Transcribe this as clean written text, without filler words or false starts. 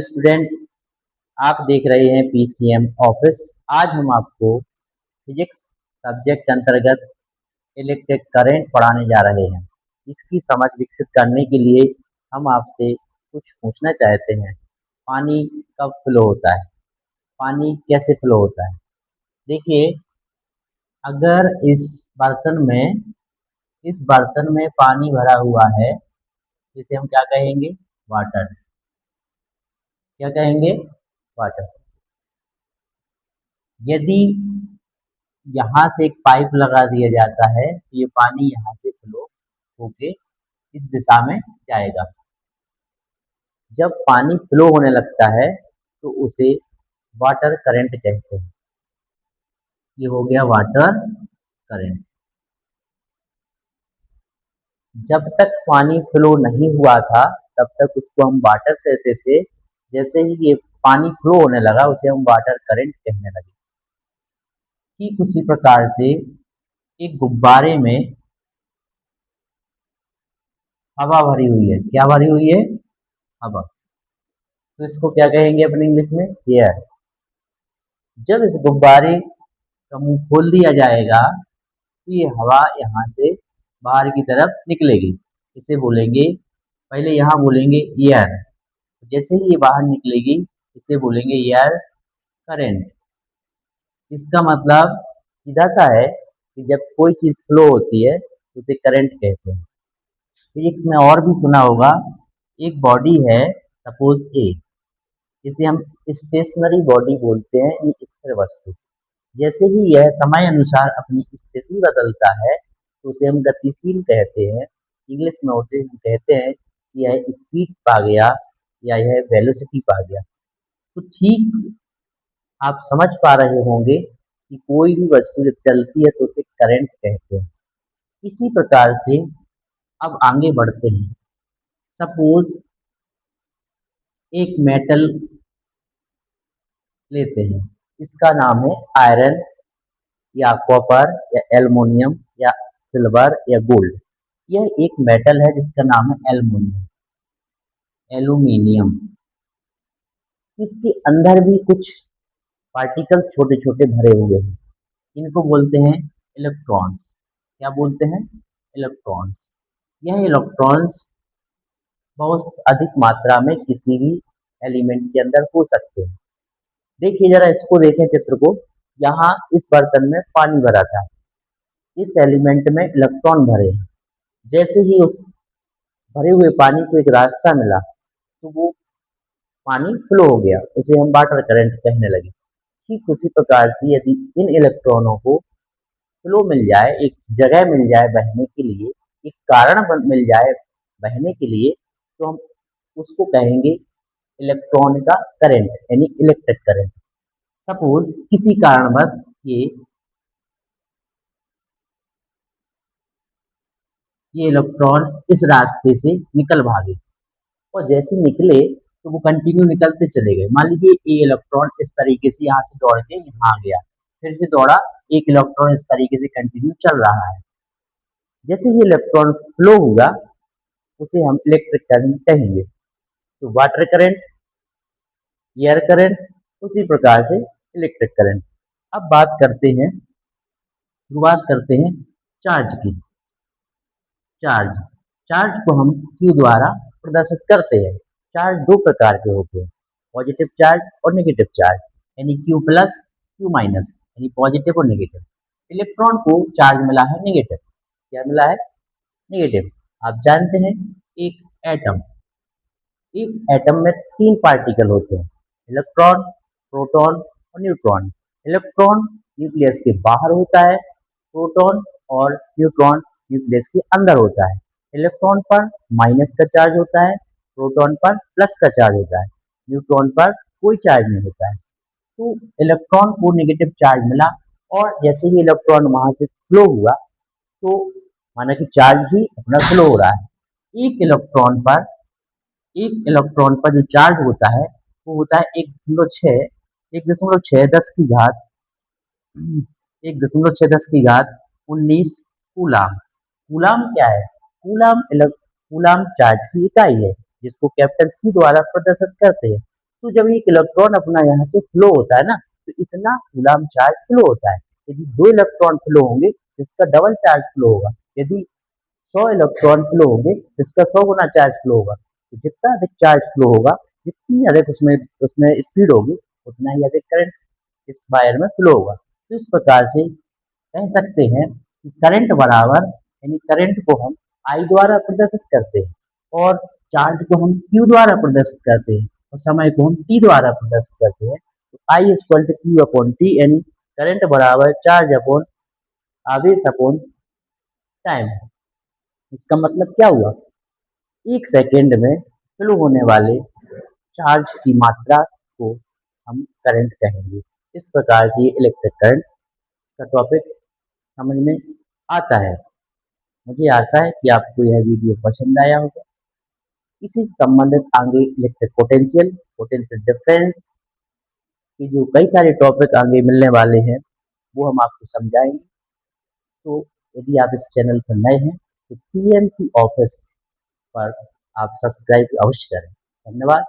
Student, आप देख रहे हैं पीसीएम ऑफिस। आज हम आपको फिजिक्स सब्जेक्ट अंतर्गत इलेक्ट्रिक करंट पढ़ाने जा रहे हैं। इसकी समझ विकसित करने के लिए हम आपसे कुछ पूछना चाहते हैं। पानी कब फ्लो होता है? पानी कैसे फ्लो होता है? देखिए, अगर इस बर्तन में पानी भरा हुआ है, जिसे हम क्या कहेंगे? वाटर। क्या कहेंगे? वाटर। यदि यहाँ से एक पाइप लगा दिया जाता है तो ये पानी यहाँ से फ्लो होके इस दिशा में जाएगा। जब पानी फ्लो होने लगता है तो उसे वाटर करंट कहते हैं। ये हो गया वाटर करंट। जब तक पानी फ्लो नहीं हुआ था तब तक उसको हम वाटर कहते थे। जैसे ही ये पानी फ्लो होने लगा उसे हम वाटर करंट कहने लगे। ठीक उसी प्रकार से एक गुब्बारे में हवा भरी हुई है। क्या भरी हुई है? हवा। तो इसको क्या कहेंगे अपन इंग्लिश में? एयर। जब इस गुब्बारे का मुंह खोल दिया जाएगा तो ये हवा यहाँ से बाहर की तरफ निकलेगी। इसे बोलेंगे, पहले यहाँ बोलेंगे एयर। जैसे ही ये बाहर निकलेगी इसे बोलेंगे एयर करंट। इसका मतलब सीधा सा है कि जब कोई चीज फ्लो होती है तो उसे करंट कहते हैं। फिजिक्स में और भी सुना होगा, एक बॉडी है सपोज ए, जिसे हम स्टेशनरी बॉडी बोलते हैं, ये स्थिर वस्तु। जैसे ही यह समय अनुसार अपनी स्थिति बदलता है तो उसे हम गतिशील कहते हैं। इंग्लिश में उसे हम कहते हैं कि यह स्पीड पा गया या यह वेलोसिटी पा गया। तो ठीक आप समझ पा रहे होंगे कि कोई भी वस्तु जब चलती है तो उसे करंट कहते हैं। इसी प्रकार से अब आगे बढ़ते हैं। सपोज एक मेटल लेते हैं, इसका नाम है आयरन या कॉपर या एल्युमिनियम या सिल्वर या गोल्ड। यह एक मेटल है जिसका नाम है एल्यूमिनियम। इसके अंदर भी कुछ पार्टिकल्स छोटे छोटे भरे हुए हैं। इनको बोलते हैं इलेक्ट्रॉन्स। क्या बोलते हैं? इलेक्ट्रॉन्स। यह इलेक्ट्रॉन्स बहुत अधिक मात्रा में किसी भी एलिमेंट के अंदर हो सकते हैं। देखिए, जरा इसको देखें चित्र को। यहाँ इस बर्तन में पानी भरा था, इस एलिमेंट में इलेक्ट्रॉन भरे हैं। जैसे ही उस भरे हुए पानी को एक रास्ता मिला तो वो पानी फ्लो हो गया, उसे हम वाटर करंट कहने लगे। ठीक उसी प्रकार से यदि इन इलेक्ट्रॉनों को फ्लो मिल जाए, एक जगह मिल जाए बहने के लिए, एक कारण मिल जाए बहने के लिए, तो हम उसको कहेंगे इलेक्ट्रॉन का करंट, यानी इलेक्ट्रिक करंट। सपोज किसी कारणवश ये इलेक्ट्रॉन इस रास्ते से निकल भागे और जैसे निकले तो वो कंटिन्यू निकलते चले गए। मान लीजिए ये इलेक्ट्रॉन इस तरीके से यहाँ से दौड़ के यहाँ आ गया, फिर से दौड़ा, एक इलेक्ट्रॉन इस तरीके से कंटिन्यू चल रहा है। जैसे ही इलेक्ट्रॉन फ्लो हुआ उसे हम इलेक्ट्रिक करंट कहेंगे। तो वाटर करंट, एयर करंट, उसी प्रकार से इलेक्ट्रिक करंट। अब शुरुआत करते हैं चार्ज की। चार्ज चार्ज को हम क्यू द्वारा प्रदर्शित करते हैं। चार्ज दो प्रकार के होते हैं, पॉजिटिव चार्ज और नेगेटिव चार्ज, यानी क्यू प्लस क्यू माइनस, यानी पॉजिटिव और नेगेटिव। इलेक्ट्रॉन को चार्ज मिला है नेगेटिव। क्या मिला है? नेगेटिव। आप जानते हैं एक एटम एक एटम में तीन पार्टिकल होते हैं, इलेक्ट्रॉन, प्रोटॉन और न्यूट्रॉन। इलेक्ट्रॉन न्यूक्लियस के बाहर होता है, प्रोटॉन और न्यूट्रॉन न्यूक्लियस के अंदर होता है। इलेक्ट्रॉन पर माइनस का चार्ज होता है, प्रोटॉन पर प्लस का चार्ज होता है, न्यूट्रॉन पर कोई चार्ज नहीं होता है। तो इलेक्ट्रॉन को नेगेटिव चार्ज मिला और जैसे ही इलेक्ट्रॉन वहां से फ्लो हुआ तो माना कि चार्ज ही अपना फ्लो हो रहा है। एक इलेक्ट्रॉन पर जो चार्ज होता है वो होता है 1.6 कूलाम। कूलाम क्या है? कूलाम चार्ज की इकाई है जिसको कैपिटल सी द्वारा प्रदर्शित करते हैं। तो जब एक इलेक्ट्रॉन अपना यहाँ से फ्लो होता है ना, तो इतना कूलम्ब चार्ज फ्लो होता है। यदि 2 इलेक्ट्रॉन फ्लो होंगे तो इसका डबल चार्ज फ्लो होगा। यदि 100 इलेक्ट्रॉन फ्लो होंगे तो इसका 100 गुना चार्ज फ्लो होगा। तो जितना अधिक चार्ज फ्लो होगा, जितनी अधिक उसमें उसमें स्पीड होगी, उतना ही अधिक करंट इस वायर में फ्लो होगा। तो इस प्रकार से कह सकते हैं कि करंट बराबर, यानी करंट को हम I द्वारा प्रदर्शित करते हैं और चार्ज को हम Q द्वारा प्रदर्शित करते हैं और समय को हम T द्वारा प्रदर्शित करते हैं। तो I equal to Q upon T, यानी करंट बराबर चार्ज अपॉन आवेश अपॉन टाइम। इसका मतलब क्या हुआ? एक सेकेंड में फ्लो होने वाले चार्ज की मात्रा को हम करंट कहेंगे। इस प्रकार से ये इलेक्ट्रिक करंट का टॉपिक समझ में आता है। मुझे आशा है कि आपको यह वीडियो पसंद आया होगा। इसी से संबंधित आगे इलेक्ट्रिक पोटेंशियल, पोटेंशियल डिफरेंस के जो कई सारे टॉपिक आगे मिलने वाले हैं, वो हम आपको समझाएंगे। तो यदि आप इस चैनल पर नए हैं तो पीएमसी ऑफिस पर आप सब्सक्राइब अवश्य करें। धन्यवाद।